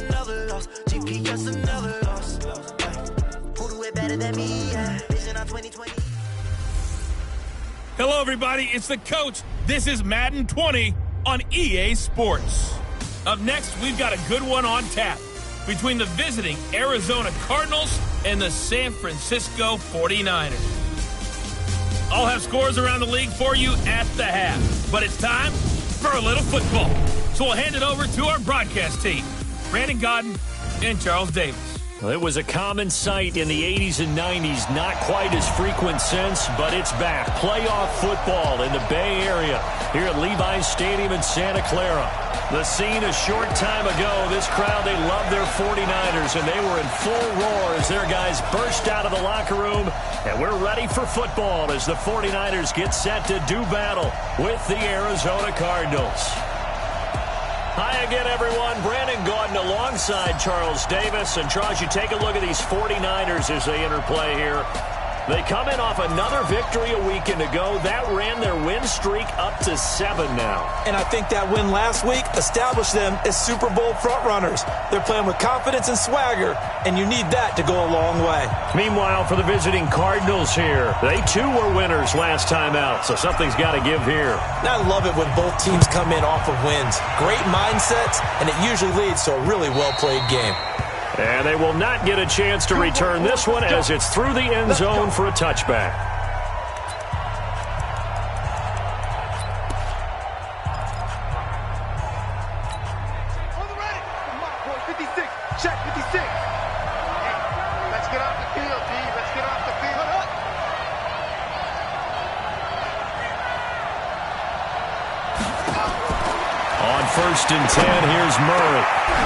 another loss. GPS, another loss. Who do it better than me? Yeah. Vision on 2020. Hello, everybody. It's the coach. This is Madden 20 on EA Sports. Up next, we've got a good one on tap between the visiting Arizona Cardinals and the San Francisco 49ers. I'll have scores around the league for you at the half, but it's time for a little football. So we'll hand it over to our broadcast team, Brandon Godden and Charles Davis. Well, it was a common sight in the 80s and 90s, not quite as frequent since, but it's back. Playoff football in the Bay Area here at Levi's Stadium in Santa Clara. The scene a short time ago, this crowd, they loved their 49ers, and they were in full roar as their guys burst out of the locker room. And we're ready for football as the 49ers get set to do battle with the Arizona Cardinals. Hi again, everyone. Brandon Gaudin alongside Charles Davis. And Charles, you take a look at these 49ers as they interplay here. They come in off another victory a weekend ago. That ran their win streak up to 7 now. And I think that win last week established them as Super Bowl frontrunners. They're playing with confidence and swagger, and you need that to go a long way. Meanwhile, for the visiting Cardinals here, they too were winners last time out, so something's got to give here. And I love it when both teams come in off of wins. Great mindsets, and it usually leads to a really well-played game. And they will not get a chance to return this one as it's through the end zone for a touchback. On the ready. Come on, boy. 56. Check 56. Let's get off the field, D. Let's get off the field. On 1st and 10, here's Murray.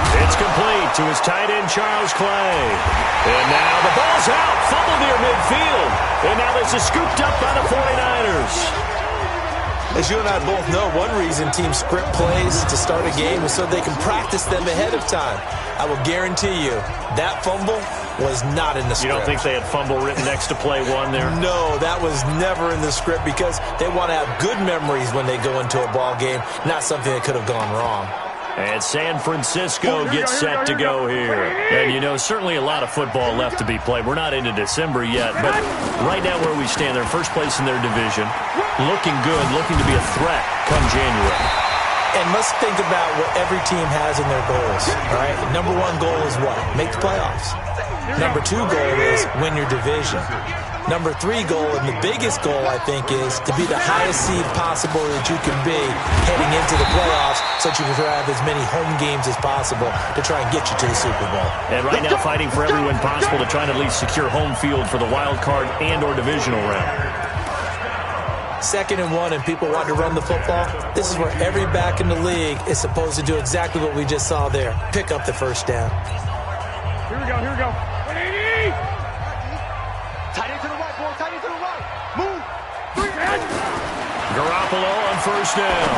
It's complete to his tight end, Charles Clay. And now the ball's out, fumbled near midfield. And now this is scooped up by the 49ers. As you and I both know, one reason teams script plays to start a game is so they can practice them ahead of time. I will guarantee you that fumble was not in the script. You don't think they had fumble written next to play one there? No, that was never in the script because they want to have good memories when they go into a ball game, not something that could have gone wrong. And San Francisco gets set to go here. And, you know, certainly a lot of football left to be played. We're not into December yet, but right now where we stand, they're first place in their division. Looking good, looking to be a threat come January. And let's think about what every team has in their goals, all right? Number one goal is what? Make the playoffs. Number two goal is win your division. Number three goal, and the biggest goal, I think, is to be the highest seed possible that you can be heading into the playoffs so that you can have as many home games as possible to try and get you to the Super Bowl. And right now fighting for every win possible to try and at least secure home field for the wild card and or divisional round. 2nd and 1 and people want to run the football. This is where every back in the league is supposed to do exactly what we just saw there. Pick up the first down. Here we go, here we go. 180! Tight end to the right, boy. Tight end to the right. Move. 3 man. Garoppolo on 1st down.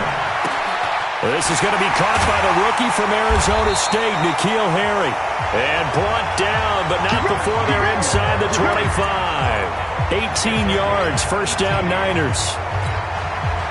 This is going to be caught by the rookie from Arizona State, N'Keal Harry. And brought down, but not before they're inside the 25. 18 yards, 1st down Niners.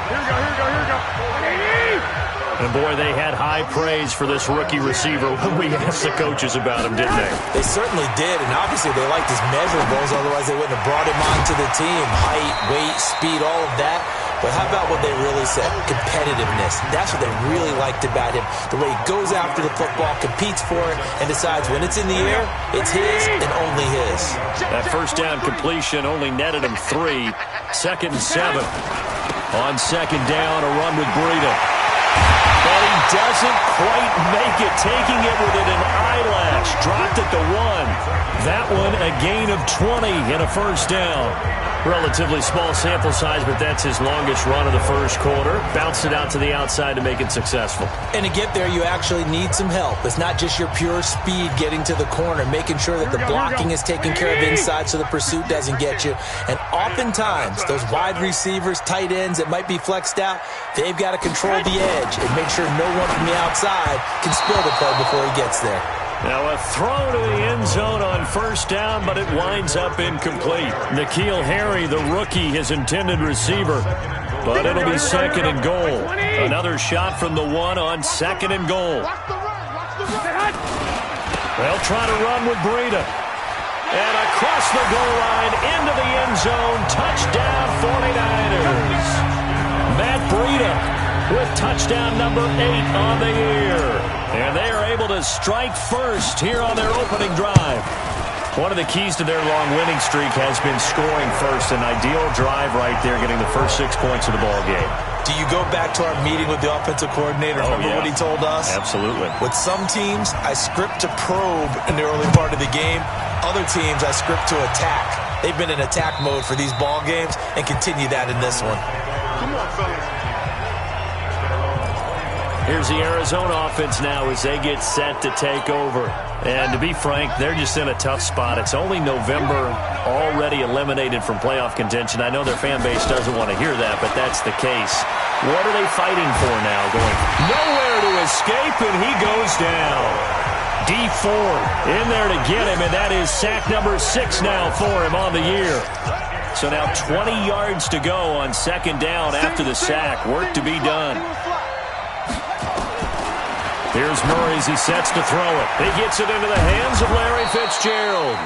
Here we go, here we go, here we go. 180! And boy, they had high praise for this rookie receiver when we asked the coaches about him, didn't they? They certainly did, and obviously they liked his measurables, otherwise they wouldn't have brought him onto the team. Height, weight, speed, all of that. But how about what they really said? Competitiveness. That's what they really liked about him. The way he goes after the football, competes for it, and decides when it's in the air, it's his and only his. That 1st down completion only netted him 3. 2nd and 7. On 2nd down, a run with Breida. But he doesn't quite make it, taking it within an eyelash. Dropped at the 1. That one a gain of 20 and a 1st down. Relatively small sample size, but that's his longest run of the 1st quarter. Bounced it out to the outside to make it successful. And to get there, you actually need some help. It's not just your pure speed getting to the corner, making sure that the blocking is taken care of inside so the pursuit doesn't get you. And oftentimes, those wide receivers, tight ends that might be flexed out, they've got to control the edge and make sure no one from the outside can spill the play before he gets there. Now a throw to the end zone on 1st down, but it winds up incomplete. N'Keal Harry, the rookie, his intended receiver. But it'll be 2nd and goal. Another shot from the 1 on 2nd and goal. Watch the run, watch the run. They'll try to run with Breida. And across the goal line, into the end zone, touchdown 49ers. Matt Breida with touchdown number 8 on the year. And they are able to strike first here on their opening drive. One of the keys to their long winning streak has been scoring first. An ideal drive right there, getting the first 6 points of the ball game. Do you go back to our meeting with the offensive coordinator? Remember what he told us? Absolutely. With some teams, I script to probe in the early part of the game. Other teams, I script to attack. They've been in attack mode for these ball games and continue that in this one. Come on, fellas. Here's the Arizona offense now as they get set to take over. And to be frank, they're just in a tough spot. It's only November, already eliminated from playoff contention. I know their fan base doesn't want to hear that, but that's the case. What are they fighting for now? Going nowhere to escape, and he goes down. D Ford in there to get him, and that is sack number 6 now for him on the year. So now 20 yards to go on second down after the sack. Work to be done. Here's Murray as he sets to throw it. He gets it into the hands of Larry Fitzgerald.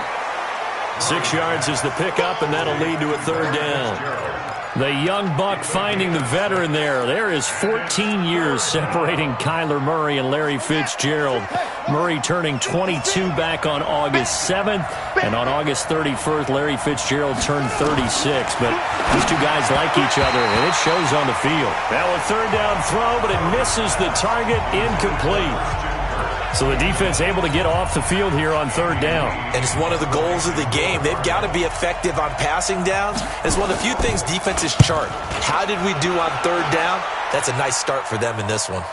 6 yards is the pickup, and that'll lead to a third down. The young buck finding the veteran there. There is 14 years separating Kyler Murray and Larry Fitzgerald. Murray turning 22 back on August 7th. And on August 31st, Larry Fitzgerald turned 36. But these two guys like each other, and it shows on the field. Now a third down throw, but it misses the target, incomplete. So the defense able to get off the field here on third down. And it's one of the goals of the game. They've got to be effective on passing downs. It's one of the few things defenses chart. How did we do on third down? That's a nice start for them in this one.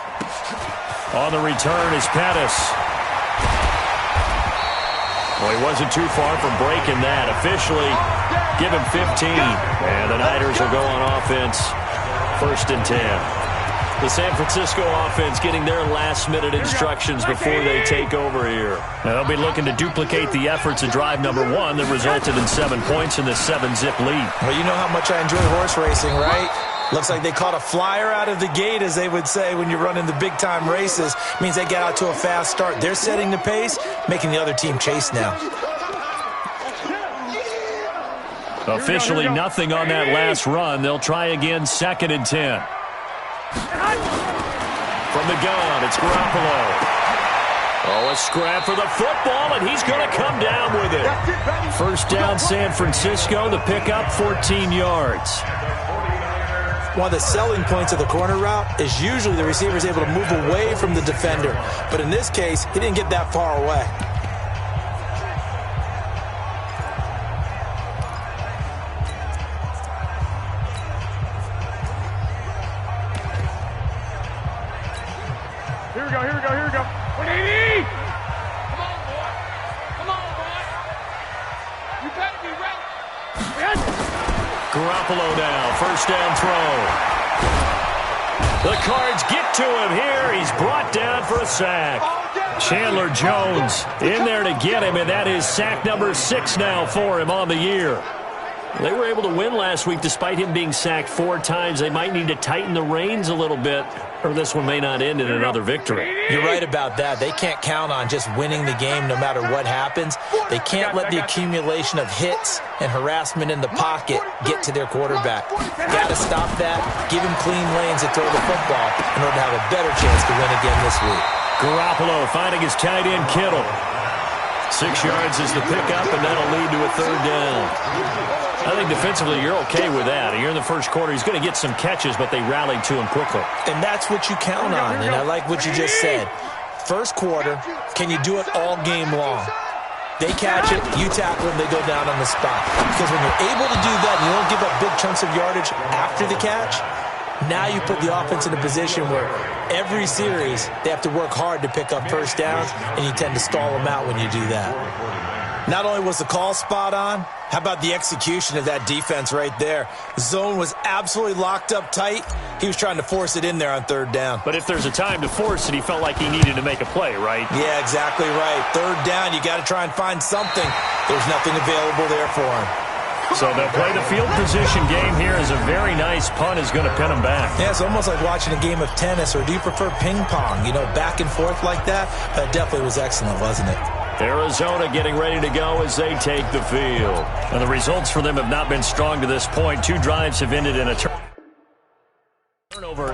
On the return is Pettis. Well, he wasn't too far from breaking that. Officially, give him 15. And the Niners will go on offense. 1st and 10. The San Francisco offense getting their last-minute instructions before they take over here. Now, they'll be looking to duplicate the efforts of drive number 1 that resulted in 7 points in this 7-zip lead. Well, you know how much I enjoy horse racing, right? Looks like they caught a flyer out of the gate, as they would say when you're running the big-time races. Means they get out to a fast start. They're setting the pace, making the other team chase now. Officially nothing on that last run. They'll try again 2nd and 10. From the gun, it's Garoppolo. Oh, a scrap for the football, and he's going to come down with it. 1st down, San Francisco. The pickup, 14 yards. One of the selling points of the corner route is usually the receiver is able to move away from the defender. But in this case, he didn't get that far away. Here we go. 180! Come on, boy. You better be ready. Garoppolo now, 1st down throw. The Cards get to him here. He's brought down for a sack. Chandler Jones in there to get him, and that is sack number 6 now for him on the year. They were able to win last week despite him being sacked 4 times. They might need to tighten the reins a little bit, or this one may not end in another victory. You're right about that. They can't count on just winning the game no matter what happens. They can't let the accumulation of hits and harassment in the pocket get to their quarterback. Got to stop that, give him clean lanes to throw the football in order to have a better chance to win again this week. Garoppolo finding his tight end Kittle. 6 yards is the pickup, and that'll lead to a third down. I think defensively you're okay with that. Here in the first quarter, he's going to get some catches, but they rallied to him quickly. And that's what you count on, and I like what you just said. First quarter, can you do it all game long? They catch it, you tackle them, they go down on the spot. Because when you're able to do that and you don't give up big chunks of yardage after the catch, now you put the offense in a position where every series they have to work hard to pick up first downs, and you tend to stall them out when you do that. Not only was the call spot on, how about the execution of that defense right there? Zone was absolutely locked up tight. He was trying to force it in there on third down. But if there's a time to force it, he felt like he needed to make a play, right? Yeah, exactly right. Third down, you got to try and find something. There's nothing available there for him. So they'll play the field position game here as a very nice punt is going to pin him back. Yeah, it's almost like watching a game of tennis, or do you prefer ping pong? You know, back and forth like that? That definitely was excellent, wasn't it? Arizona getting ready to go as they take the field. And the results for them have not been strong to this point. 2 drives have ended in a turnover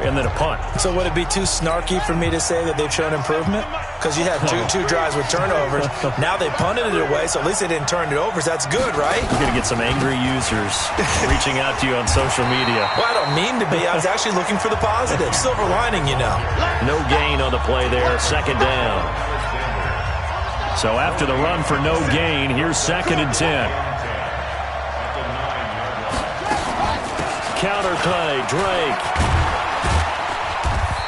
and then a punt. So would it be too snarky for me to say that they've shown improvement? Because you had two drives with turnovers. Now they punted it away, so at least they didn't turn it over. So that's good, right? You're going to get some angry users reaching out to you on social media. Well, I don't mean to be. I was actually looking for the positive. Silver lining, you know. No gain on the play there. Second down. So after the run for no gain, here's 2nd and 10. Counter play, Drake.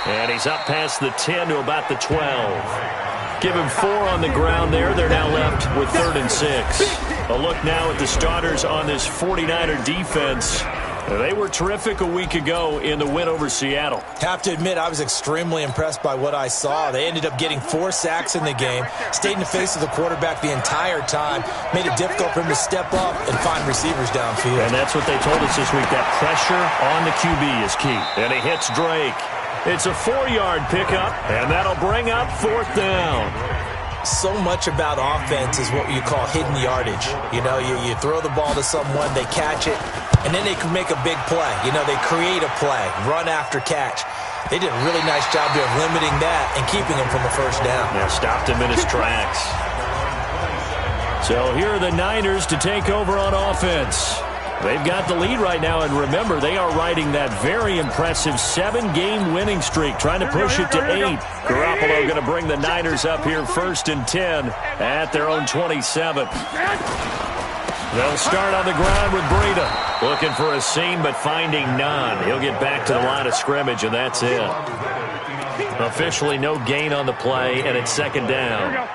And he's up past the 10 to about the 12. Give him 4 on the ground there. They're now left with 3rd and 6. A look now at the starters on this 49er defense. They were terrific a week ago in the win over Seattle. Have to admit, I was extremely impressed by what I saw. They ended up getting 4 sacks in the game, stayed in the face of the quarterback the entire time, made it difficult for him to step up and find receivers downfield. And that's what they told us this week, that pressure on the QB is key. And he hits Drake. It's a 4-yard pickup, and that'll bring up 4th down. So much about offense is what you call hidden yardage. You know, you throw the ball to someone, they catch it, and then they can make a big play. You know, they create a play, run after catch. They did a really nice job there of limiting that and keeping him from a first down. Yeah, stopped him in his tracks. So here are the Niners to take over on offense. They've got the lead right now, and remember, they are riding that very impressive 7-game winning streak, trying to push it to 8. Garoppolo going to bring the Niners up here 1st and 10 at their own 27. They'll start on the ground with Breida. Looking for a seam, but finding none. He'll get back to the line of scrimmage, and that's it. Officially no gain on the play, and it's 2nd down. At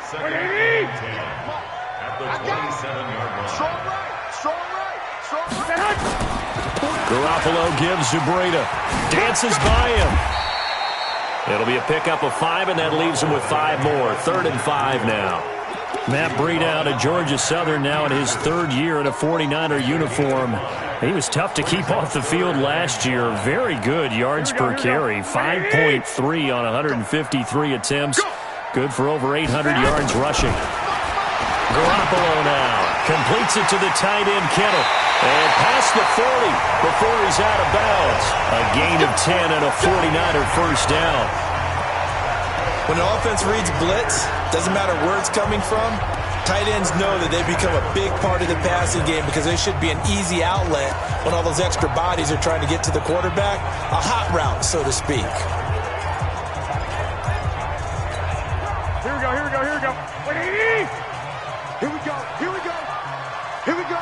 the 27-yard line. Strong right. Garoppolo gives to Breida. Dances by him. It'll be a pickup of 5, and that leaves him with 5 more. 3rd and 5 now. Matt Breida out of Georgia Southern now in his 3rd year in a 49er uniform. He was tough to keep off the field last year. Very good yards per carry. 5.3 on 153 attempts. Good for over 800 yards rushing. Garoppolo now completes it to the tight end, Kittle. And past the 40 before he's out of bounds. A gain of 10 and a 49er first down. When an offense reads blitz, doesn't matter where it's coming from, tight ends know that they become a big part of the passing game because they should be an easy outlet when all those extra bodies are trying to get to the quarterback. A hot route, so to speak. Here we go. Wait, here we go.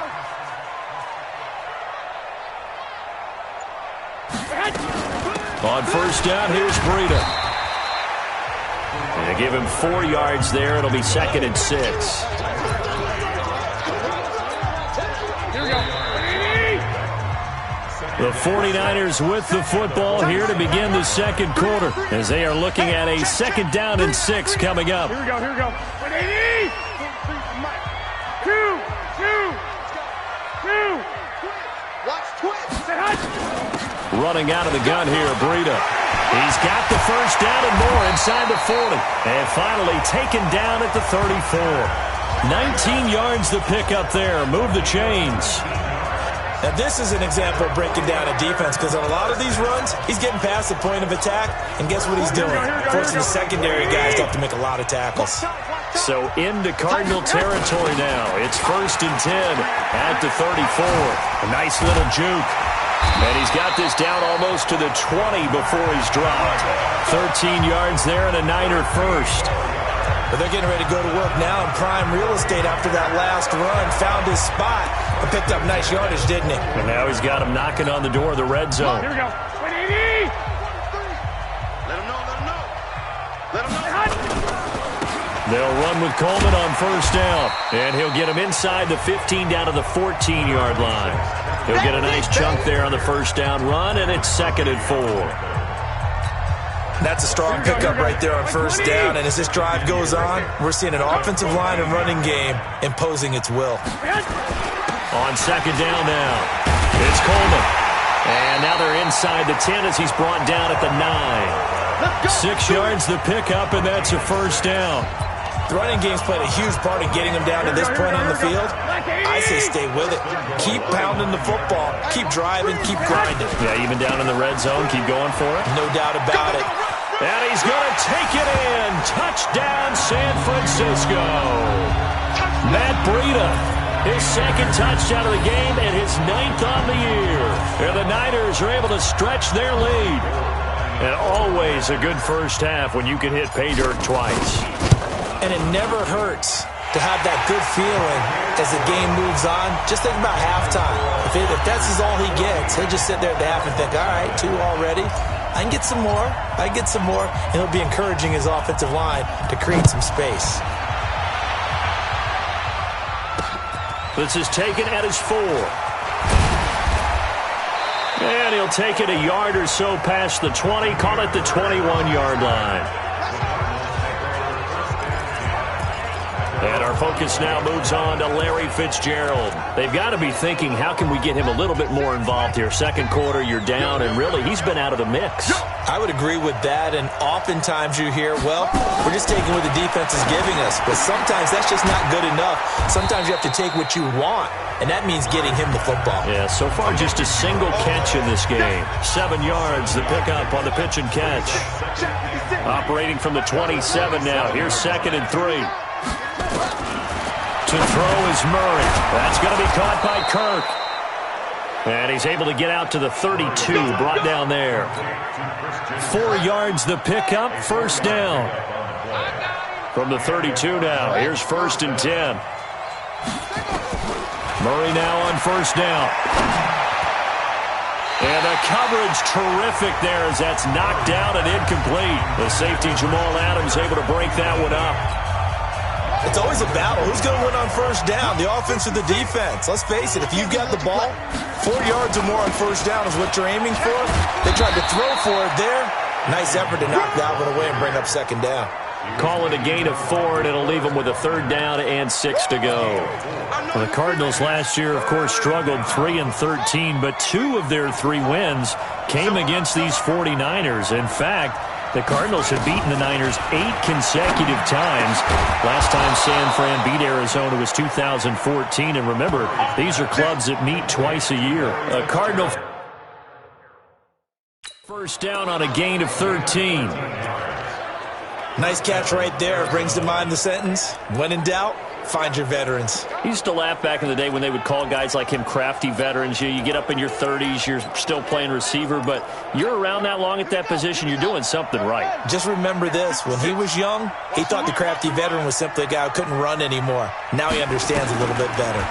On first down, here's Breida. And they give him 4 yards there. It'll be 2nd and 6. Here we go. The 49ers with the football here to begin the 2nd quarter as they are looking at a 2nd down and 6 coming up. Here we go. 180. 2. Watch twist. Running out of the gun here, Breida. He's got the first down and more inside the 40. And finally taken down at the 34. 19 yards to pick up there. Move the chains. Now, this is an example of breaking down a defense because on a lot of these runs, he's getting past the point of attack, and guess what he's doing? Forcing the secondary guys to have to make a lot of tackles. So into Cardinal territory now. It's 1st and 10 at the 34. A nice little juke. And he's got this down almost to the 20 before he's dropped. 13 yards there and a Niner first. But they're getting ready to go to work now in prime real estate after that last run. Found his spot and picked up nice yardage, didn't he? And now he's got him knocking on the door of the red zone. Here we go. 180. Let him know. They'll run with Coleman on first down. And he'll get him inside the 15 down to the 14-yard line. He'll get a nice chunk there on the first down run, and it's 2nd and 4. That's a strong pickup right there on first down. And as this drive goes on, we're seeing an offensive line and running game imposing its will. On 2nd down now, it's Coleman. And now they're inside the 10 as he's brought down at the 9. 6 yards the pickup, and that's a first down. The running game's played a huge part in getting them down to this point on the field. I say stay with it. Keep pounding the football. Keep driving. Keep grinding. Yeah, even down in the red zone, keep going for it. No doubt about it. And he's going to take it in. Touchdown, San Francisco. Matt Breida, his second touchdown of the game and his 9th on the year. And the Niners are able to stretch their lead. And always a good first half when you can hit pay dirt twice. And it never hurts to have that good feeling as the game moves on. Just think about halftime. If that's all he gets, he'll just sit there at the half and think, all right, 2 already. I can get some more. I can get some more. And he'll be encouraging his offensive line to create some space. This is taken at his 4. And he'll take it a yard or so past the 20. Call it the 21-yard line. And our focus now moves on to Larry Fitzgerald. They've got to be thinking, how can we get him a little bit more involved here? Second quarter, you're down, and really, he's been out of the mix. I would agree with that, and oftentimes you hear, well, we're just taking what the defense is giving us. But sometimes that's just not good enough. Sometimes you have to take what you want, and that means getting him the football. Yeah, so far just a single catch in this game. 7 yards, the pickup on the pitch and catch. Operating from the 27 now. Here's 2nd and 3. To throw is Murray. That's going to be caught by Kirk. And he's able to get out to the 32, brought down there. 4 yards the pickup, first down. From the 32 now, here's 1st and 10. Murray now on first down. And the coverage terrific there as that's knocked down and incomplete. The safety Jamal Adams able to break that one up. It's always a battle. Who's going to win on first down, the offense or the defense? Let's face it, if you've got the ball, 4 yards or more on first down is what you're aiming for. They tried to throw for it there. Nice effort to knock that one away and bring up 2nd down. Call it a gain of 4, and it'll leave them with a 3rd down and 6 to go. Well, the Cardinals last year, of course, struggled 3-13, but 2 of their 3 wins came against these 49ers. In fact, the Cardinals have beaten the Niners 8 consecutive times. Last time San Fran beat Arizona was 2014. And remember, these are clubs that meet twice a year. A Cardinal first down on a gain of 13. Nice catch right there. Brings to mind the sentence, when in doubt, find your veterans. He used to laugh back in the day when they would call guys like him crafty veterans. You get up in your 30s, you're still playing receiver, but you're around that long at that position, you're doing something right. Just remember this. When he was young, he thought the crafty veteran was simply a guy who couldn't run anymore. Now he understands a little bit better.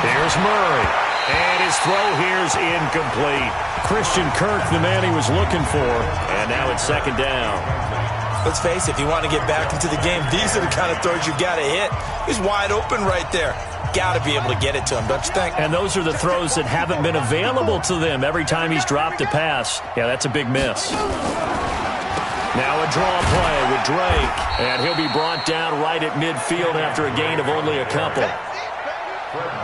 Here's Murray. And his throw here's incomplete. Christian Kirk, the man he was looking for. And now it's 2nd down. Let's face it, if you want to get back into the game, these are the kind of throws you got to hit. He's wide open right there. Got to be able to get it to him, don't you think? And those are the throws that haven't been available to them every time he's dropped a pass. Yeah, that's a big miss. Now a draw play with Drake. And he'll be brought down right at midfield after a gain of only a couple.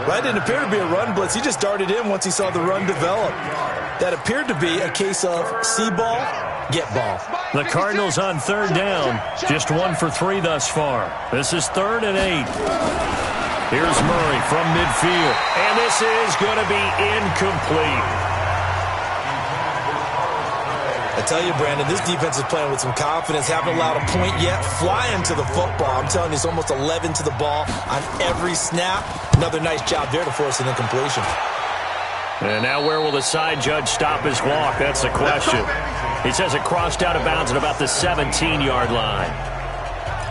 That didn't appear to be a run blitz. He just darted in once he saw the run develop. That appeared to be a case of see ball, get ball. The Cardinals on 3rd down. Just 1 for 3 thus far. This is 3rd and 8. Here's Murray from midfield. And this is going to be incomplete. I tell you, Brandon, this defense is playing with some confidence. Haven't allowed a point yet. Flying to the football. I'm telling you, it's almost 11 to the ball on every snap. Another nice job there to force an incompletion. And now where will the side judge stop his walk? That's the question. He says it crossed out of bounds at about the 17-yard line.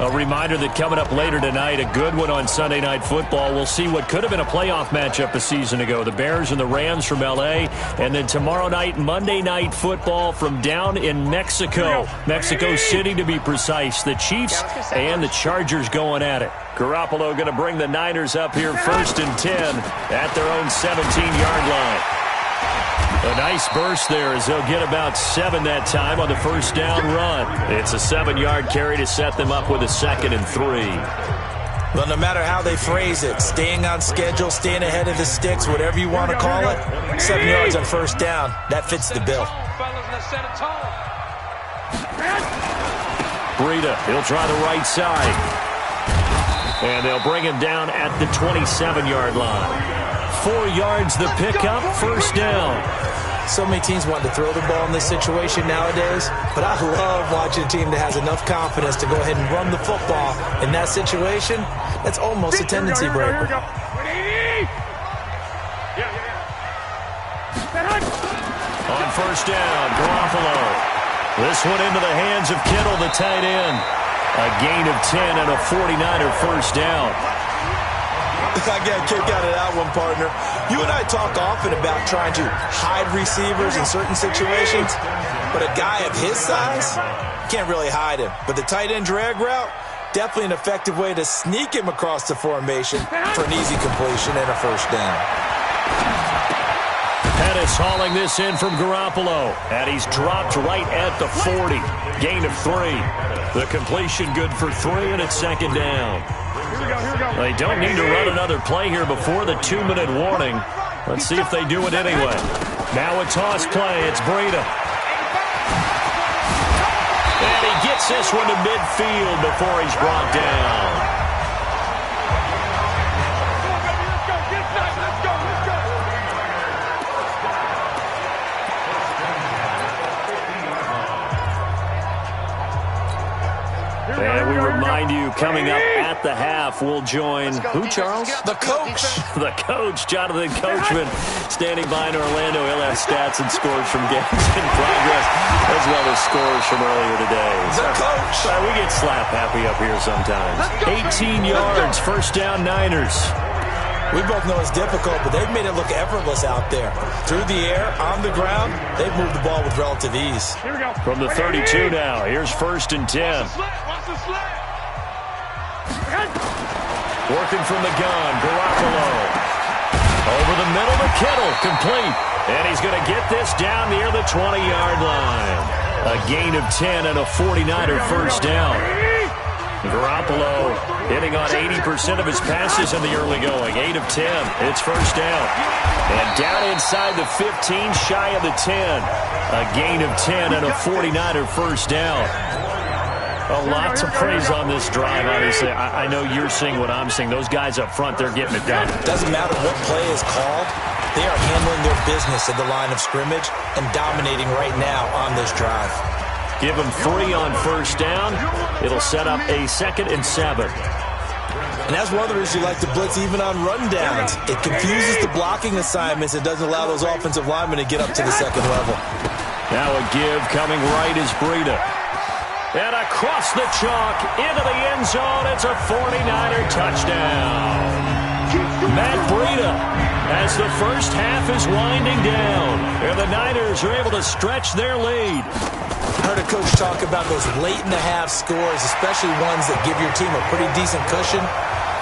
A reminder that coming up later tonight, a good one on Sunday Night Football. We'll see what could have been a playoff matchup a season ago. The Bears and the Rams from L.A. And then tomorrow night, Monday Night Football from down in Mexico. Mexico City, to be precise. The Chiefs and the Chargers going at it. Garoppolo going to bring the Niners up here 1st and 10 at their own 17-yard line. A nice burst there as they'll get about 7 that time on the first down run. It's a 7-yard carry to set them up with a 2nd and 3. Well, no matter how they phrase it, staying on schedule, staying ahead of the sticks, whatever you want to call it, 7 yards on first down, that fits the bill. Breida. He'll try the right side. And they'll bring him down at the 27-yard line. 4 yards the pickup, first down. So many teams want to throw the ball in this situation nowadays, but I love watching a team that has enough confidence to go ahead and run the football in that situation. That's almost a tendency breaker. On first down, Garoppolo. This one into the hands of Kittle, the tight end. A gain of 10 and a 49er first down. I got a kick out of that one, partner. You and I talk often about trying to hide receivers in certain situations, but a guy of his size, can't really hide him. But the tight end drag route, definitely an effective way to sneak him across the formation for an easy completion and a first down. Pettis hauling this in from Garoppolo, and he's dropped right at the 40. Gain of 3. The completion good for 3, and it's second down. They don't need to run another play here before the 2-minute warning. Let's see if they do it anyway. Now a toss play. It's Breida. And he gets this one to midfield before he's brought down. And we remind you, coming up at the half, we'll join who, Charles? The coach. The coach, Jonathan Coachman, standing by in Orlando. He'll have stats and scores from games in progress, as well as scores from earlier today. The coach. We get slap happy up here sometimes. 18 yards, first down Niners. We both know it's difficult, but they've made it look effortless out there. Through the air, on the ground, they've moved the ball with relative ease. From the 32 now, here's first and 10. Working from the gun, Garoppolo. Over the middle to Kittle, complete. And he's going to get this down near the 20-yard line. A gain of 10 and a 49er first down. Garoppolo hitting on 80% of his passes in the early going. 8 of 10. It's first down. And down inside the 15, shy of the 10. A gain of 10 and a 49er first down. Lots of praise on this drive, obviously. I know you're seeing what I'm seeing. Those guys up front, they're getting it done. Doesn't matter what play is called. They are handling their business at the line of scrimmage and dominating right now on this drive. Give them 3 on first down. It'll set up a 2nd and 7. And that's one of the reasons you like to blitz even on rundowns. It confuses the blocking assignments. It doesn't allow those offensive linemen to get up to the second level. Now a give coming right is Breida. And across the chalk, into the end zone, it's a 49er touchdown. Matt Breida, as the first half is winding down, and the Niners are able to stretch their lead. I heard a coach talk about those late-in-the-half scores, especially ones that give your team a pretty decent cushion.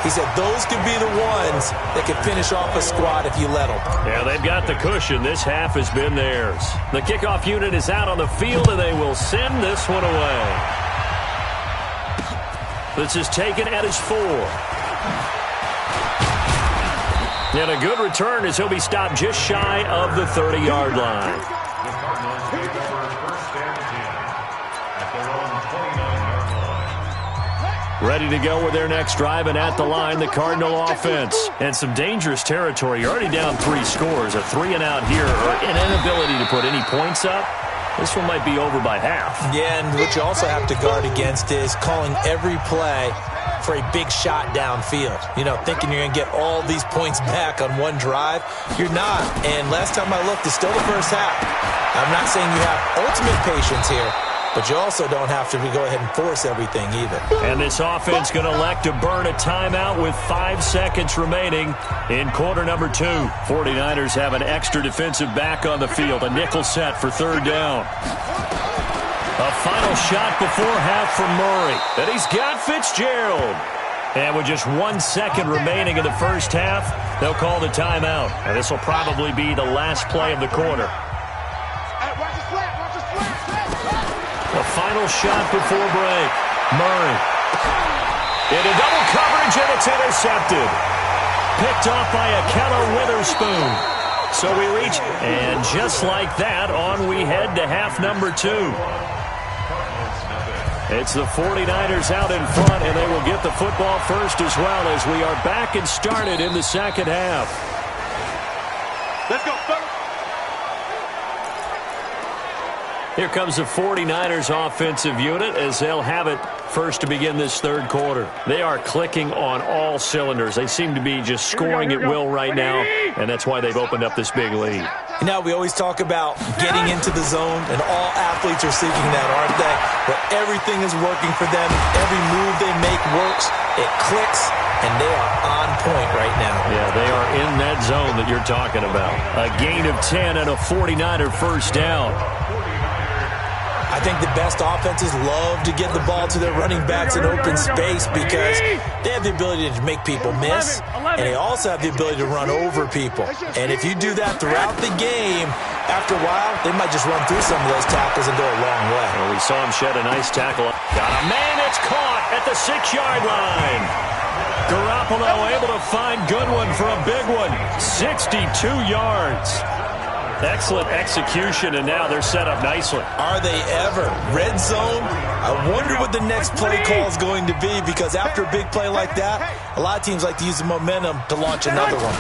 He said those could be the ones that could finish off a squad if you let them. Yeah, they've got the cushion. This half has been theirs. The kickoff unit is out on the field, and they will send this one away. This is taken at his 4. And a good return as he'll be stopped just shy of the 30-yard line. Ready to go with their next drive, and at the line, the Cardinal offense. And some dangerous territory. You're already down 3 scores. A 3-and-out here, or an inability to put any points up. This one might be over by half. Yeah, and what you also have to guard against is calling every play for a big shot downfield. You know, thinking you're going to get all these points back on one drive. You're not. And last time I looked, it's still the first half. I'm not saying you have ultimate patience here, but you also don't have to go ahead and force everything either. And this offense going to elect to burn a timeout with 5 seconds remaining in quarter number 2. 49ers have an extra defensive back on the field. A nickel set for third down. A final shot before half from Murray. And he's got Fitzgerald. And with just 1 second remaining in the first half, they'll call the timeout. And this will probably be the last play of the quarter. A final shot before break. Murray. Into double coverage, and it's intercepted. Picked off by Akello Witherspoon. So we reach, and just like that, on we head to half number 2. It's the 49ers out in front, and they will get the football first as well as we are back and started in the second half. Let's go, fellas. Here comes the 49ers offensive unit as they'll have it first to begin this third quarter. They are clicking on all cylinders. They seem to be just scoring at will right now, and that's why they've opened up this big lead. You know, we always talk about getting into the zone, and all athletes are seeking that, aren't they? Where everything is working for them. Every move they make works. It clicks, and they are on point right now. Yeah, they are in that zone that you're talking about. A gain of 10 and a 49er first down. I think the best offenses love to get the ball to their running backs in open space because they have the ability to make people miss, and they also have the ability to run over people. And if you do that throughout the game, after a while, they might just run through some of those tackles and go a long way. Well, we saw him shed a nice tackle. Got a man, it's caught at the 6-yard line. Garoppolo able to find Goodwin for a big one. 62 yards. Excellent execution, and now they're set up nicely. Are they ever? Red zone? I wonder what the next play call is going to be, because after a big play like that, a lot of teams like to use the momentum to launch another one.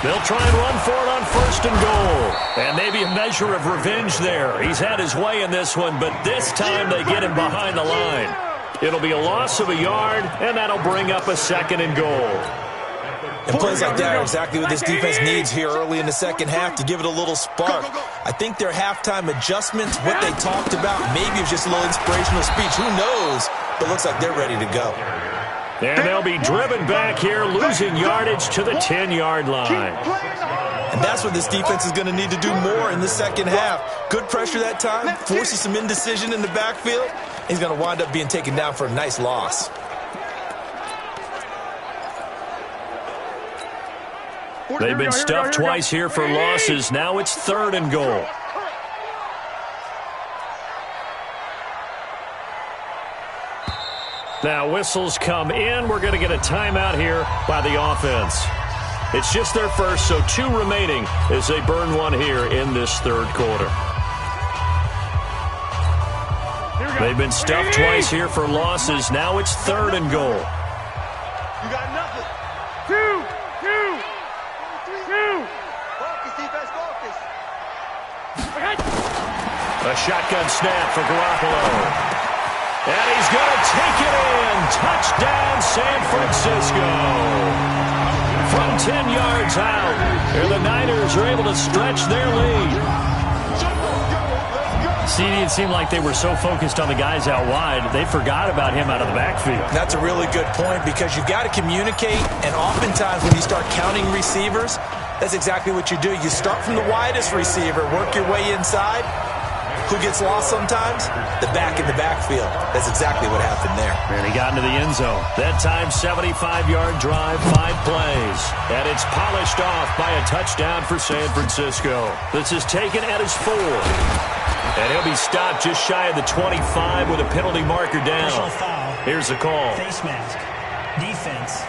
They'll try and run for it on first and goal. And maybe a measure of revenge there. He's had his way in this one, but this time they get him behind the line. It'll be a loss of a yard, and that'll bring up a second and goal. And plays like that are exactly what this defense needs here early in the second half to give it a little spark. I think their halftime adjustments, what they talked about, maybe it was just a little inspirational speech. Who knows? But it looks like they're ready to go. And they'll be driven back here, losing yardage to the 10-yard line. And that's what this defense is going to need to do more in the second half. Good pressure that time, forces some indecision in the backfield. He's going to wind up being taken down for a nice loss. They've been stuffed twice here for losses. Now it's third and goal. Now whistles come in. We're going to get a timeout here by the offense. It's just their first, so 2 remaining as they burn one here in this third quarter. They've been stuffed twice here for losses. Now it's third and goal. You got nothing. 2. Focus, defense, focus. A shotgun snap for Garoppolo. And he's going to take it in. Touchdown, San Francisco. From 10 yards out, here the Niners are able to stretch their lead. See, it seemed like they were so focused on the guys out wide, they forgot about him out of the backfield. That's a really good point, because you've got to communicate, and oftentimes when you start counting receivers, that's exactly what you do. You start from the widest receiver, work your way inside. Who gets lost sometimes? The back in the backfield. That's exactly what happened there. And he got into the end zone. That time, 75-yard drive, 5 plays. And it's polished off by a touchdown for San Francisco. This is taken at his 4. And he'll be stopped just shy of the 25 with a penalty marker down. Here's the call. Face mask. Defense.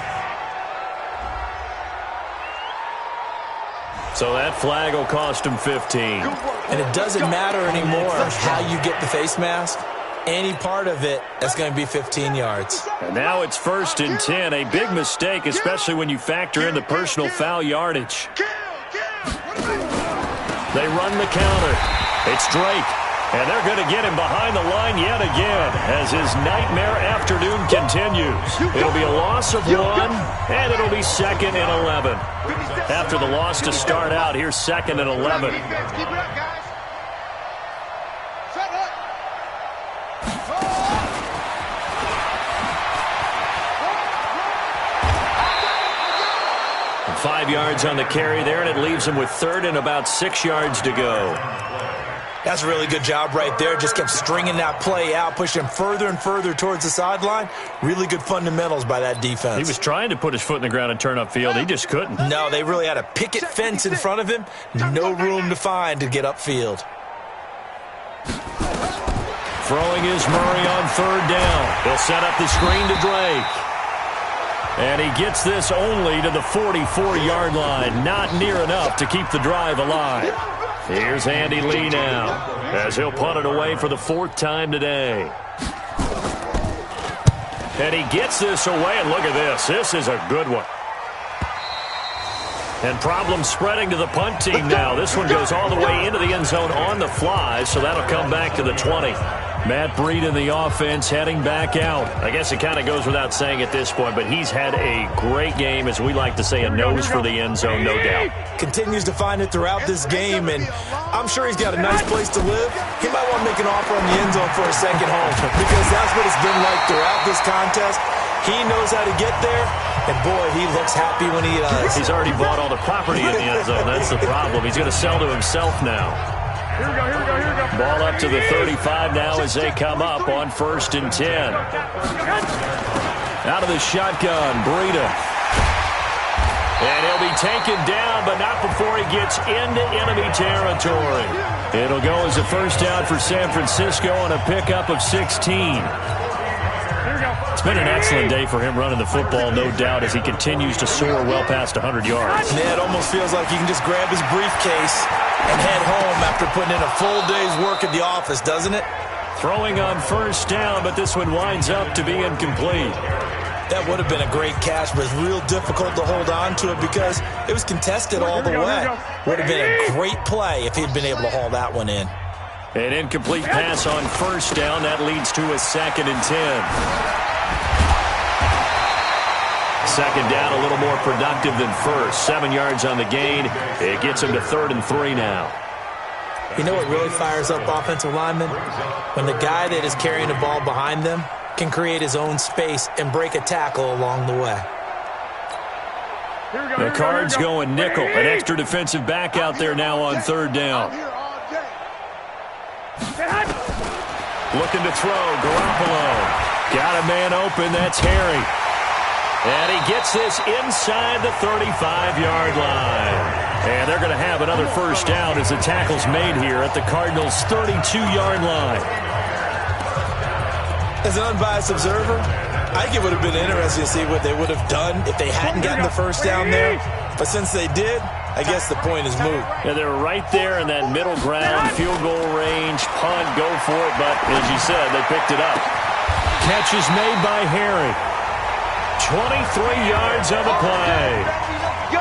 So that flag will cost him 15. And it doesn't matter anymore how you get the face mask. Any part of it, that's going to be 15 yards. And now it's first and 10. A big mistake, especially when you factor in the personal foul yardage. They run the counter. It's Drake. And they're going to get him behind the line yet again as his nightmare afternoon continues. It'll be a loss of 1, and it'll be second and 11. After the loss to start out, here's second and 11. Keep it up, guys. Shut up. 5 yards on the carry there, and it leaves him with third and about 6 yards to go. That's a really good job right there. Just kept stringing that play out, pushing him further and further towards the sideline. Really good fundamentals by that defense. He was trying to put his foot in the ground and turn upfield. He just couldn't. No, they really had a picket fence in front of him. No room to find to get upfield. Throwing is Murray on third down. He'll set up the screen to Drake. And he gets this only to the 44-yard line. Not near enough to keep the drive alive. Here's Andy Lee now, as he'll punt it away for the 4th time today. And he gets this away, and look at this. This is a good one. And problems spreading to the punt team now. This one goes all the way into the end zone on the fly, so that'll come back to the 20. Matt Breed in the offense heading back out. I guess it kind of goes without saying at this point, but he's had a great game, as we like to say, a nose for the end zone, no doubt. Continues to find it throughout this game, and I'm sure he's got a nice place to live. He might want to make an offer on the end zone for a second home, because that's what it's been like throughout this contest. He knows how to get there, and boy, he looks happy when he does. He's already bought all the property in the end zone. That's the problem. He's going to sell to himself now. Here we go. Ball up to the 35 now as they come up on 1st and 10. Out of the shotgun, Breida. And he'll be taken down, but not before he gets into enemy territory. It'll go as a first down for San Francisco on a pickup of 16. It's been an excellent day for him running the football, no doubt, as he continues to soar well past 100 yards. Yeah, it almost feels like he can just grab his briefcase and head home after putting in a full day's work at the office, doesn't it? Throwing on first down, but this one winds up to be incomplete. That would have been a great catch, but it's real difficult to hold on to it because it was contested all the way. Would have been a great play if he'd been able to haul that one in. An incomplete pass on first down. That leads to a 2nd and 10. Second down, a little more productive than first. 7 yards on the gain. It gets him to 3rd and 3 now. You know what really fires up offensive linemen? When the guy that is carrying the ball behind them can create his own space and break a tackle along the way. The Cards going nickel. An extra defensive back out there now on 3rd down. Looking to throw. Garoppolo. Got a man open. That's Harry. And he gets this inside the 35-yard line. And they're going to have another first down as the tackle's made here at the Cardinals' 32-yard line. As an unbiased observer, I think it would have been interesting to see what they would have done if they hadn't gotten the first down there. But since they did, I guess the point is moot. Yeah, they were right there in that middle ground, field goal range, punt, go for it. But as you said, they picked it up. Catch is made by Harry. 23 yards on the play. Let's go.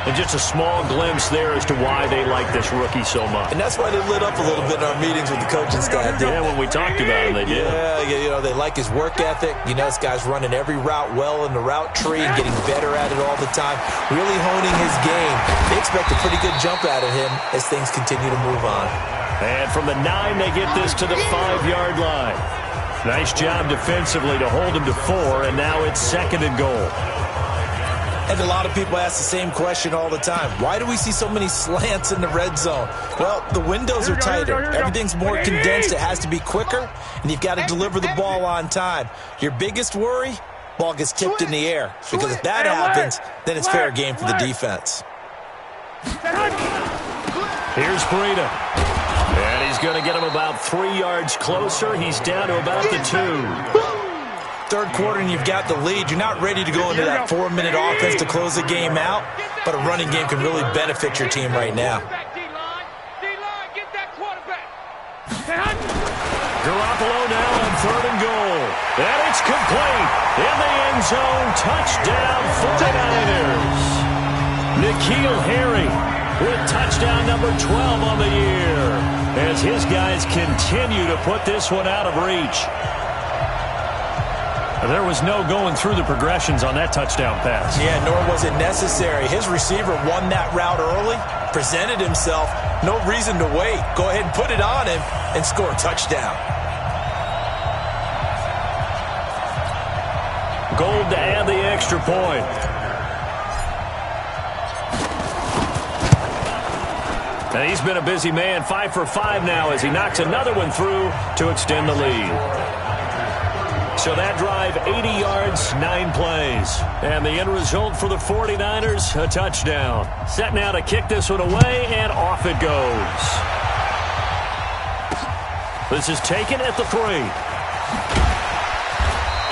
And just a small glimpse there as to why they like this rookie so much. And that's why they lit up a little bit in our meetings with the coaching staff. Yeah, when we talked about him, they did. Yeah, you know, they like his work ethic. You know, this guy's running every route well in the route tree and getting better at it all the time, really honing his game. They expect a pretty good jump out of him as things continue to move on. And from the 9, they get this to the 5-yard line. Nice job defensively to hold him to 4, and now it's 2nd and goal. And a lot of people ask the same question all the time. Why do we see so many slants in the red zone? Well, the windows are tighter. Everything's more condensed. It has to be quicker, and you've got to deliver the ball on time. Your biggest worry? Ball gets tipped in the air. Because if that happens, then it's fair game for the defense. Here's Breida. And he's going to get him about 3 yards closer. He's down to about the 2. Third quarter and you've got the lead. You're not ready to go into that 4-minute offense to close the game out, but a running game can really benefit your team right now. D-line, get that quarterback. Garoppolo now on 3rd and goal. And it's complete. In the end zone, touchdown 49ers. N'Keal Harry with touchdown number 12 on the year as his guys continue to put this one out of reach. There was no going through the progressions on that touchdown pass. Yeah, nor was it necessary. His receiver won that route early, presented himself. No reason to wait. Go ahead and put it on him and score a touchdown. Gold to add the extra point. And he's been a busy man, 5 for 5 now as he knocks another one through to extend the lead. So that drive, 80 yards, 9 plays. And the end result for the 49ers, a touchdown. Set now to kick this one away, and off it goes. This is taken at the 3.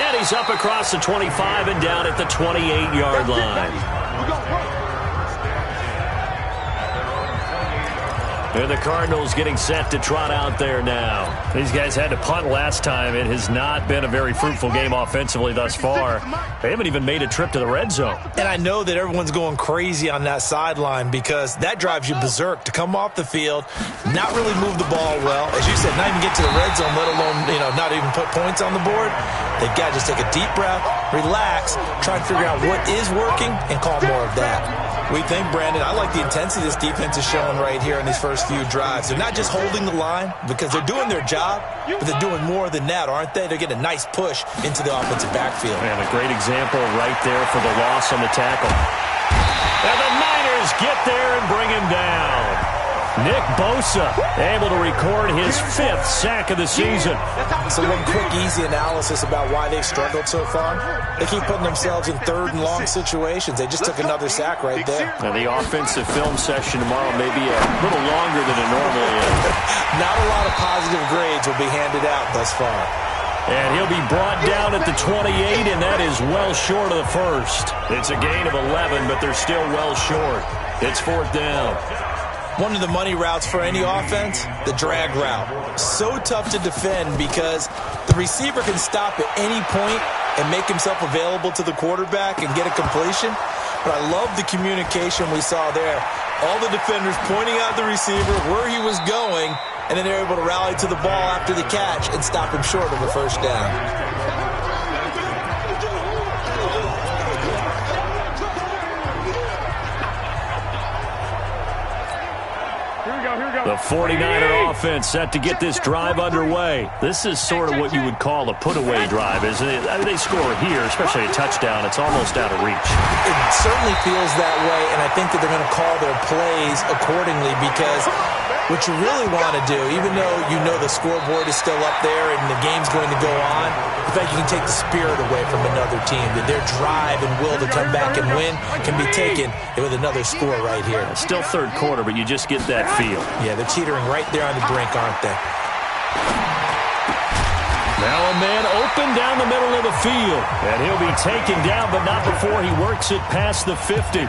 And he's up across the 25 and down at the 28-yard line. And the Cardinals getting set to trot out there now. These guys had to punt last time. It has not been a very fruitful game offensively thus far. They haven't even made a trip to the red zone. And I know that everyone's going crazy on that sideline because that drives you berserk to come off the field, not really move the ball well. As you said, not even get to the red zone, let alone, not even put points on the board. They've got to just take a deep breath, relax, try and figure out what is working, and call more of that. We think, Brandon, I like the intensity this defense is showing right here in these first few drives. They're not just holding the line because they're doing their job, but they're doing more than that, aren't they? They're getting a nice push into the offensive backfield. And a great example right there for the loss on the tackle. And the Niners get there and bring him down. Nick Bosa able to record his 5th sack of the season. So one quick, easy analysis about why they've struggled so far. They keep putting themselves in 3rd and long situations. They just took another sack right there. Now the offensive film session tomorrow may be a little longer than it normally is. Not a lot of positive grades will be handed out thus far. And he'll be brought down at the 28, and that is well short of the first. It's a gain of 11, but they're still well short. It's 4th down. One of the money routes for any offense, the drag route. So tough to defend because the receiver can stop at any point and make himself available to the quarterback and get a completion. But I love the communication we saw there. All the defenders pointing out the receiver, where he was going, and then they're able to rally to the ball after the catch and stop him short of a first down. The 49er offense set to get this drive underway. This is sort of what you would call a put-away drive, isn't it? I mean, they score here, especially a touchdown. It's almost out of reach. It certainly feels that way, and I think that they're going to call their plays accordingly because what you really want to do, even though you know the scoreboard is still up there and the game's going to go on, the fact you can take the spirit away from another team, that their drive and will to come back and win can be taken with another score right here. It's still 3rd quarter, but you just get that feel. Yeah, they're teetering right there on the brink, aren't they? Now a man open down the middle of the field. And he'll be taken down, but not before he works it past the 50.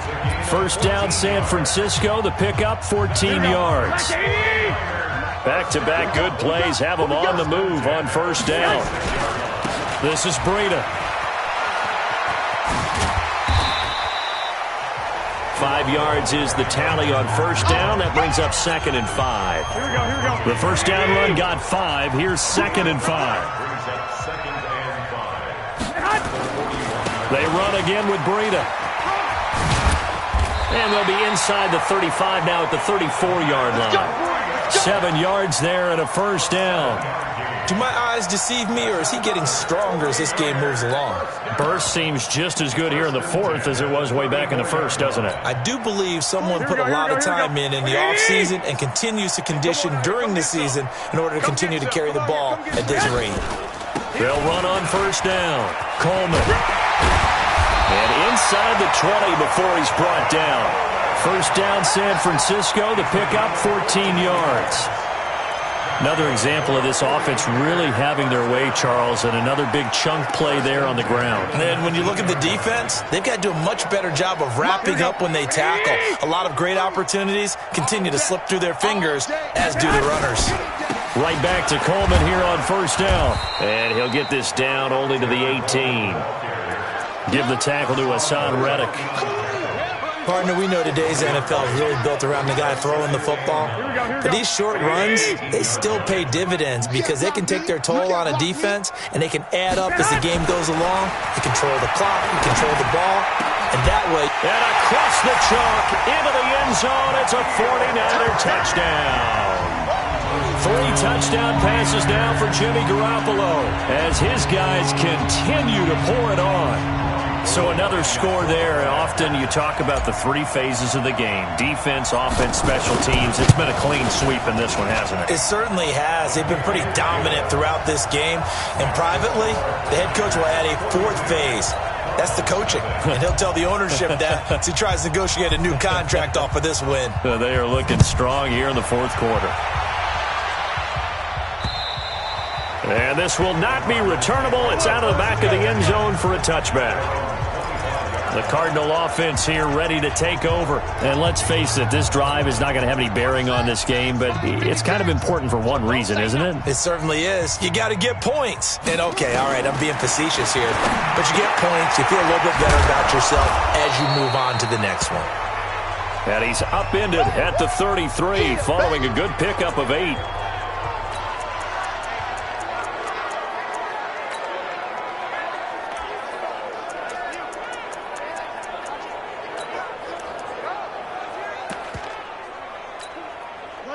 1st down, San Francisco. The pickup, 14 yards. Back-to-back good plays have him on the move on 1st down. This is Breida. 5 yards is the tally on 1st down. That brings up 2nd and 5. The 1st down run got 5. Here's 2nd and 5. They run again with Breida. And they'll be inside the 35 now at the 34-yard line. 7 yards there and a 1st down. Do my eyes deceive me, or is he getting stronger as this game moves along? Burst seems just as good here in the 4th as it was way back in the 1st, doesn't it? I do believe someone put a lot of time in the offseason and continues to condition during the season in order to continue to carry the ball at this rate. They'll run on 1st down. Coleman. And inside the 20 before he's brought down. 1st down, San Francisco. The pickup, 14 yards. Another example of this offense really having their way, Charles, and another big chunk play there on the ground. And when you look at the defense, they've got to do a much better job of wrapping up when they tackle. A lot of great opportunities continue to slip through their fingers, as do the runners. Right back to Coleman here on 1st down. And he'll get this down only to the 18. Give the tackle to Hassan Reddick. Partner, we know today's NFL is really built around the guy throwing the football. But these short runs, they still pay dividends because they can take their toll on a defense and they can add up as the game goes along. You control the clock, you control the ball, and that way... And across the chalk, into the end zone, it's a 49er touchdown. 3 touchdown passes now for Jimmy Garoppolo as his guys continue to pour it on. So another score there. Often you talk about the 3 phases of the game. Defense, offense, special teams. It's been a clean sweep in this one, hasn't it? It certainly has. They've been pretty dominant throughout this game. And privately, the head coach will add a 4th phase. That's the coaching. And he'll tell the ownership that as he tries to negotiate a new contract off of this win. They are looking strong here in the 4th quarter. And this will not be returnable. It's out of the back of the end zone for a touchback. The Cardinal offense here ready to take over. And let's face it, this drive is not going to have any bearing on this game, but it's kind of important for one reason, isn't it? It certainly is. You got to get points. And okay, all right, I'm being facetious here, but you get points, you feel a little bit better about yourself as you move on to the next one. And he's upended at the 33 following a good pickup of 8.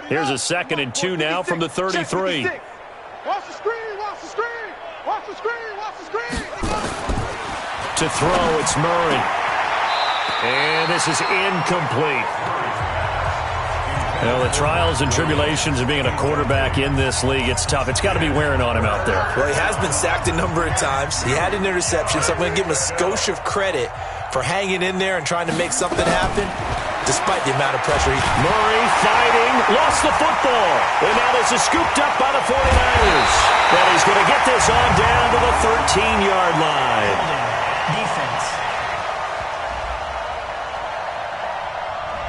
Here's a 2nd and 2 now from the 33. Watch the screen, watch the screen, watch the screen, watch the screen. To throw, it's Murray. And this is incomplete. Well, the trials and tribulations of being a quarterback in this league, it's tough. It's got to be wearing on him out there. Well, he has been sacked a number of times. He had an interception, so I'm going to give him a skosh of credit for hanging in there and trying to make something happen, despite the amount of pressure. Murray fighting, lost the football. And now this is scooped up by the 49ers. And he's going to get this on down to the 13-yard line. Defense.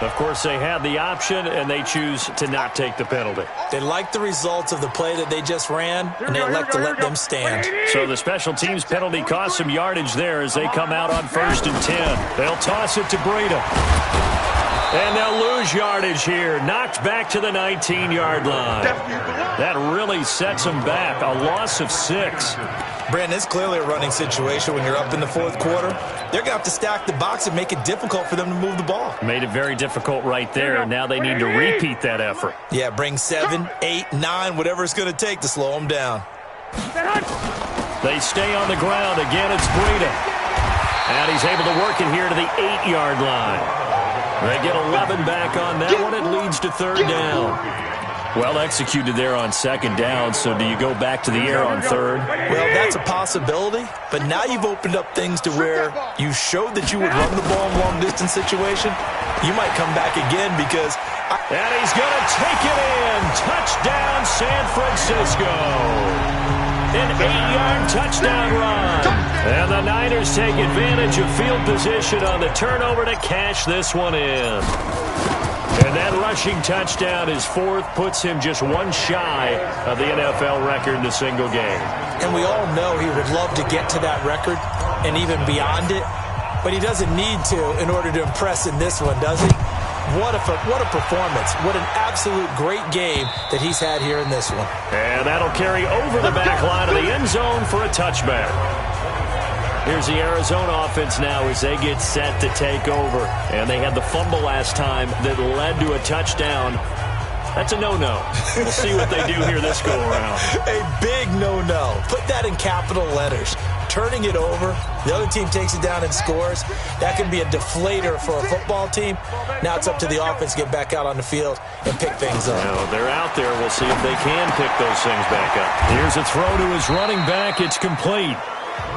Of course, they had the option, and they choose to not take the penalty. They like the results of the play that they just ran, and they elect to let them stand. So the special teams penalty cost some yardage there as they come out on 1st and 10. They'll toss it to Breida. And they'll lose yardage here. Knocked back to the 19-yard line. That really sets them back. A loss of 6. Brandon, it's clearly a running situation when you're up in the 4th quarter. They're going to have to stack the box and make it difficult for them to move the ball. Made it very difficult right there. Now they need to repeat that effort. Yeah, bring 7, 8, 9, whatever it's going to take to slow them down. They stay on the ground. Again, it's Breida. And he's able to work it here to the 8-yard line. They get 11 back on that one. It leads to 3rd down. Well executed there on 2nd down, so do you go back to the air on 3rd? Well, that's a possibility, but now you've opened up things to where you showed that you would run the ball in long-distance situation. You might come back again because... And he's going to take it in. Touchdown, San Francisco. An 8-yard touchdown run. And the Niners take advantage of field position on the turnover to cash this one in. And that rushing touchdown, his 4th, puts him just one shy of the NFL record in a single game. And we all know he would love to get to that record and even beyond it, but he doesn't need to in order to impress in this one, does he? What a performance. What an absolute great game that he's had here in this one. And that'll carry over the back line of the end zone for a touchback. Here's the Arizona offense now as they get set to take over. And they had the fumble last time that led to a touchdown. That's a no-no. We'll see what they do here this go-around. A big no-no. Put that in capital letters. Turning it over, the other team takes it down and scores. That can be a deflator for a football team. Now it's up to the offense to get back out on the field and pick things up. Now, they're out there. We'll see if they can pick those things back up. Here's a throw to his running back. It's complete.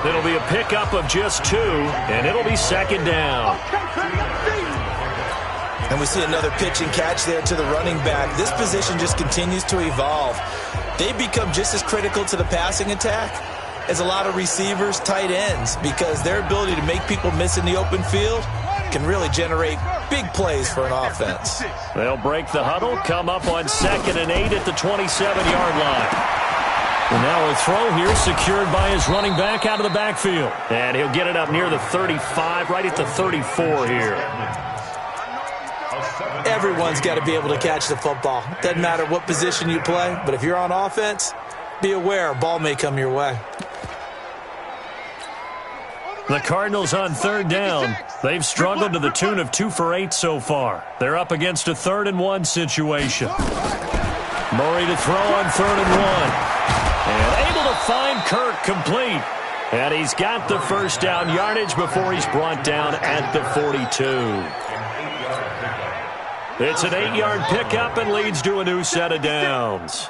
It'll be a pickup of just 2, and it'll be 2nd down. And we see another pitch and catch there to the running back. This position just continues to evolve. They become just as critical to the passing attack as a lot of receivers, tight ends, because their ability to make people miss in the open field can really generate big plays for an offense. They'll break the huddle, come up on 2nd and 8 at the 27-yard line. And now a throw here secured by his running back out of the backfield. And he'll get it up near the 35, right at the 34 here. Everyone's got to be able to catch the football. Doesn't matter what position you play, but if you're on offense, be aware a ball may come your way. The Cardinals on 3rd down. They've struggled to the tune of 2 for 8 so far. They're up against a 3rd and 1 situation. Murray to throw on 3rd and 1. And able to find Kirk complete. And he's got the first down yardage before he's brought down at the 42. It's an 8-yard pickup and leads to a new set of downs.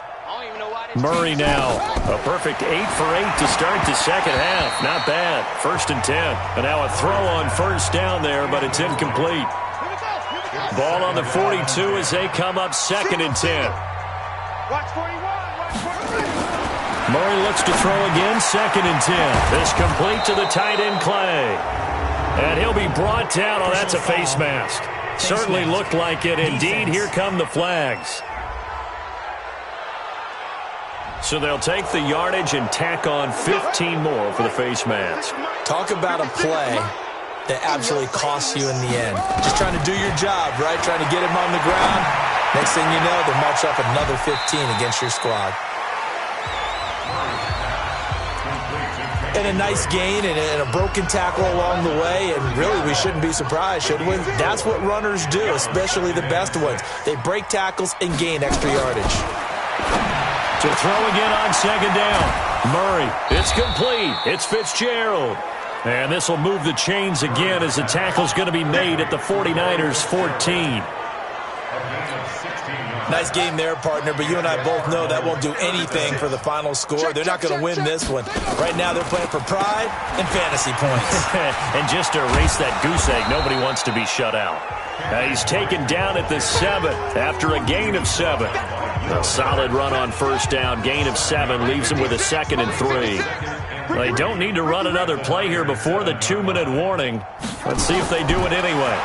Murray now, a perfect 8 for 8 to start the second half. Not bad. 1st and 10. And now a throw on 1st down there, but it's incomplete. Ball on the 42 as they come up 2nd and 10. Murray looks to throw again, 2nd and 10. This complete to the tight end Clay. And he'll be brought down. Oh, that's a face mask. Certainly looked like it. Indeed, here come the flags. So they'll take the yardage and tack on 15 more for the face mask. Talk about a play that absolutely costs you in the end. Just trying to do your job, right? Trying to get him on the ground. Next thing you know, they march up another 15 against your squad. And a nice gain and a broken tackle along the way, and really we shouldn't be surprised, should we? That's what runners do, especially the best ones. They break tackles and gain extra yardage. To throw again on second down. Murray, it's complete. It's Fitzgerald. And this will move the chains again as the tackle's going to be made at the 49ers 14. Nice game there, partner, but you and I both know that won't do anything for the final score. They're not going to win this one. Right now they're playing for pride and fantasy points. And just to erase that goose egg, nobody wants to be shut out. He's taken down at the 7 after a gain of 7. A solid run on first down. Gain of 7 leaves him with a 2nd and 3. They don't need to run another play here before the 2-minute warning. Let's see if they do it anyway.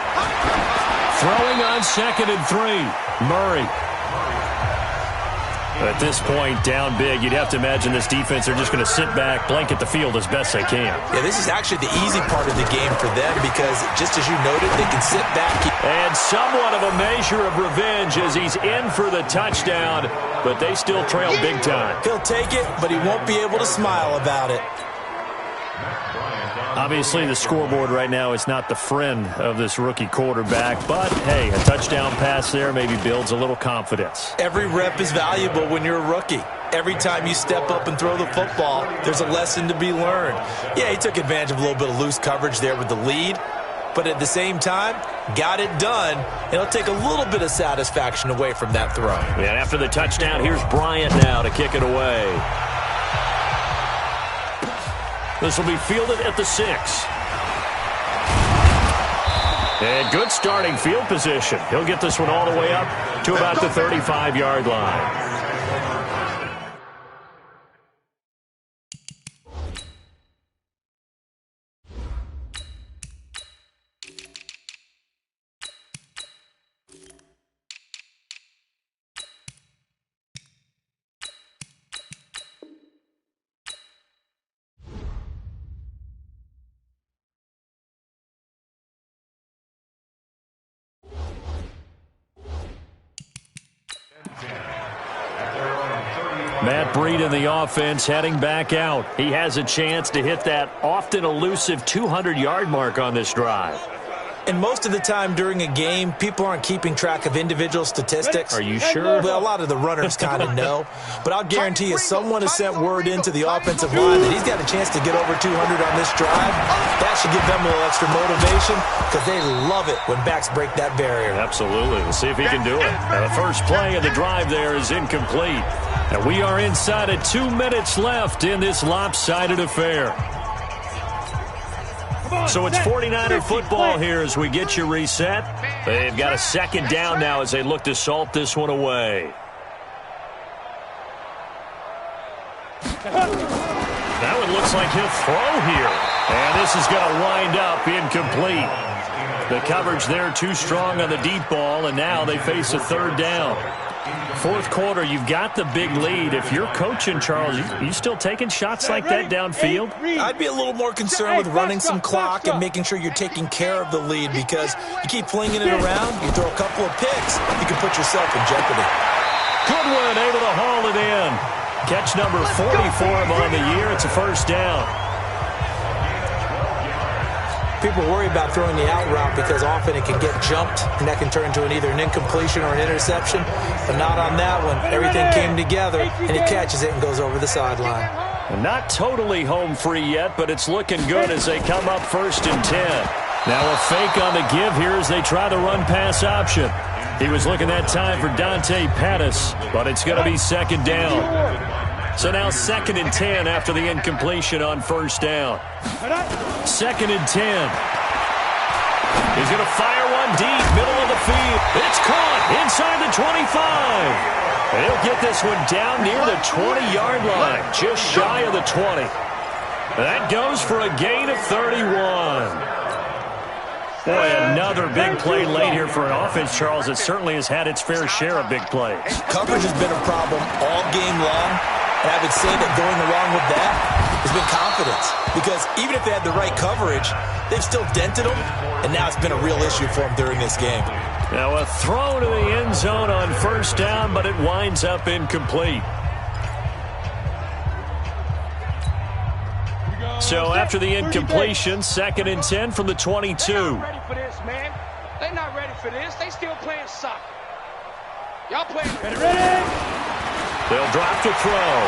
Throwing on 2nd and 3. Murray. At this point, down big, you'd have to imagine this defense, they're just going to sit back, blanket the field as best they can. Yeah, this is actually the easy part of the game for them because, just as you noted, they can sit back. And somewhat of a measure of revenge as he's in for the touchdown, but they still trail big time. He'll take it, but he won't be able to smile about it. Obviously, the scoreboard right now is not the friend of this rookie quarterback, but, hey, a touchdown pass there maybe builds a little confidence. Every rep is valuable when you're a rookie. Every time you step up and throw the football, there's a lesson to be learned. Yeah, he took advantage of a little bit of loose coverage there with the lead, but at the same time, got it done, and it'll take a little bit of satisfaction away from that throw. And after the touchdown, here's Bryant now to kick it away. This will be fielded at the 6. And good starting field position. He'll get this one all the way up to about the 35-yard line. Matt Breed in the offense heading back out. He has a chance to hit that often elusive 200-yard mark on this drive. And most of the time during a game, people aren't keeping track of individual statistics. Are you sure? Well, a lot of the runners kind of know. But I'll guarantee you someone has sent word into the offensive line that he's got a chance to get over 200 on this drive. That should give them a little extra motivation because they love it when backs break that barrier. Absolutely. We'll see if he can do it. Now, the first play of the drive there is incomplete. And we are inside of 2 minutes left in this lopsided affair. So it's 49er football here as we get you reset. They've got a second down now as they look to salt this one away. That one looks like he'll throw here. And this is going to wind up incomplete. The coverage there too strong on the deep ball, and now they face a third down. Fourth quarter, you've got the big lead. If you're coaching, Charles, you still taking shots like that downfield? I'd be a little more concerned with running some clock and making sure you're taking care of the lead because you keep flinging it around, you throw a couple of picks, you can put yourself in jeopardy. Goodwin able to haul it in. Catch number 40 for him on the year. It's a first down. People worry about throwing the out route because often it can get jumped, and that can turn into either an incompletion or an interception. But not on that one. Everything came together, and he catches it and goes over the sideline. Not totally home free yet, but it's looking good as they come up 1st and 10. Now a fake on the give here as they try the run-pass option. He was looking that time for Dante Pettis, but it's going to be second down. So now 2nd and 10 after the incompletion on first down. 2nd and 10. He's going to fire one deep, middle of the field. It's caught inside the 25. And he'll get this one down near the 20-yard line, just shy of the 20. That goes for a gain of 31. Boy, another big play late here for an offense, Charles. It certainly has had its fair share of big plays. Coverage has been a problem all game long, and I would say that going along with that has been confidence. Because even if they had the right coverage, they've still dented them, and now it's been a real issue for them during this game. Now a throw to the end zone on first down, but it winds up incomplete. So after the incompletion, 2nd and 10 from the 22. They're not ready for this, man. They're not ready for this. They still playing soccer. Y'all playing ready? They'll drop to throw.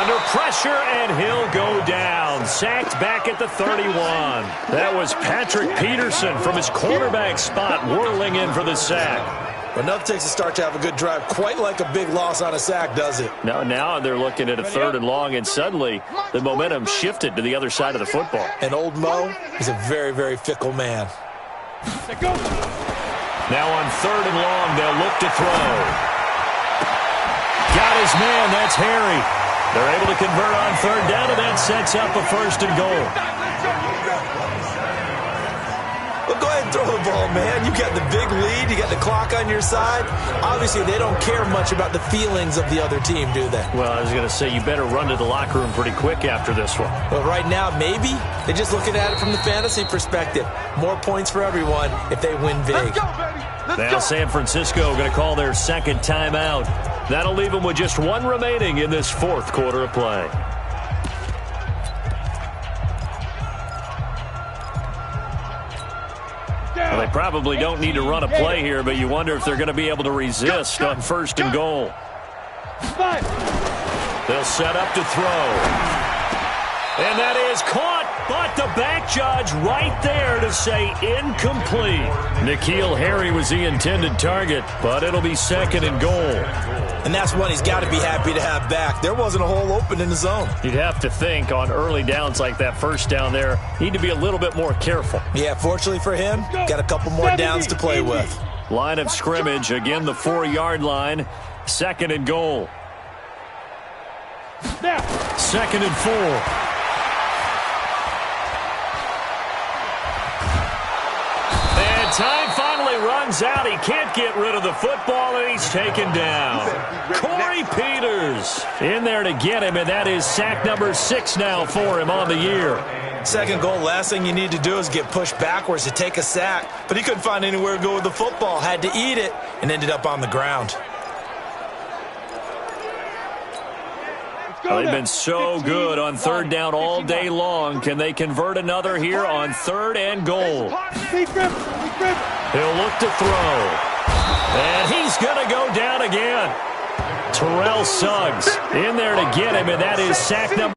Under pressure, and he'll go down. Sacked back at the 31. That was Patrick Peterson from his quarterback spot whirling in for the sack. Enough takes a start to have a good drive. Quite like a big loss on a sack, does it? Now they're looking at a 3rd and long, and suddenly the momentum shifted to the other side of the football. And old Mo is a very, very fickle man. Now on 3rd and long, they'll look to throw. Got his man, that's Harry. They're able to convert on 3rd down, and that sets up a 1st and goal. Well, go ahead and throw the ball, man. You got the big lead. You got the clock on your side. Obviously, they don't care much about the feelings of the other team, do they? Well, I was going to say, you better run to the locker room pretty quick after this one. But right now, maybe they're just looking at it from the fantasy perspective. More points for everyone if they win big. Let's go, baby. Now San Francisco going to call their 2nd timeout. That'll leave them with just 1 remaining in this 4th quarter of play. Well, they probably don't need to run a play here, but you wonder if they're going to be able to resist on 1st and goal. They'll set up to throw. And that is caught, but the back judge right there to say incomplete. N'Keal Harry was the intended target, but it'll be 2nd and goal. And that's one he's got to be happy to have back. There wasn't a hole open in the zone. You'd have to think on early downs like that 1st down there, need to be a little bit more careful. Yeah, fortunately for him, got a couple more downs to play with. Line of scrimmage, again the 4-yard line, 2nd and goal. 2nd and 4. Time finally runs out. He can't get rid of the football, and he's taken down. Corey Peters in there to get him, and that is sack number 6 now for him on the year. 2nd goal, last thing you need to do is get pushed backwards to take a sack. But he couldn't find anywhere to go with the football, had to eat it, and ended up on the ground. Well, they've been so good on 3rd down all day long. Can they convert another here on 3rd and goal? He'll look to throw. And he's going to go down again. Terrell Suggs in there to get him, and that is sack number